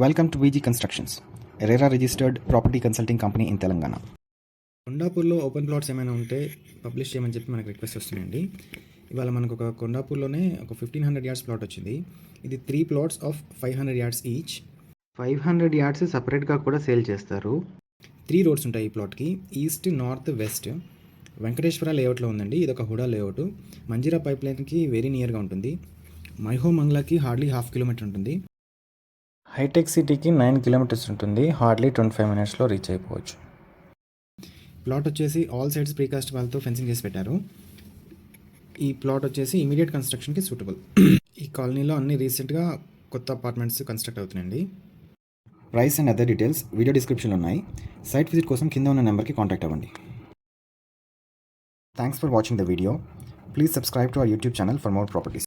Welcome to VG constructions, RERA registered property consulting company in Telangana. కొండాపూర్లో open plots ఏమైనా ఉంటే publish చేయమని చెప్పి మనకు రిక్వెస్ట్ వస్తున్నాయండి. ఇవాళ మనకు ఒక కొండాపూర్లోనే ఒక 1500 yards ప్లాట్ వచ్చింది. ఇది 3 plots of 500 yards each. 500 yards సపరేట్గా కూడా సేల్ చేస్తారు. 3 roads ఉంటాయి ఈ ప్లాట్కి, ఈస్ట్, నార్త్, వెస్ట్. వెంకటేశ్వర లేఅవుట్లో ఉందండి. ఇది ఒక హుడా లేఅవుట్. మంజీరా పైప్ లైన్కి వెరీ నియర్గా ఉంటుంది. మైహో మంగ్లాకి హార్డ్లీ 1/2 kilometer ఉంటుంది. హైటెక్ సిటీకి 9 kilometers ఉంటుంది. హార్డ్లీ 25 minutesలో రీచ్ అయిపోవచ్చు. ప్లాట్ వచ్చేసి ఆల్ సైడ్స్ ప్రీకాస్ట్ వాళ్ళతో ఫెన్సింగ్ చేసి పెట్టారు. ఈ ప్లాట్ వచ్చేసి ఇమీడియట్ కన్స్ట్రక్షన్కి సూటబుల్. ఈ కాలనీలో అన్ని రీసెంట్గా కొత్త అపార్ట్మెంట్స్ కన్స్ట్రక్ట్ అవుతున్నాయండి. Price and other details video డిస్క్రిప్షన్లో ఉన్నాయి. సైట్ విజిట్ కోసం కింద ఉన్న నెంబర్కి కాంటాక్ట్ అవ్వండి. Thanks for watching the video. Please subscribe to our YouTube channel for more properties.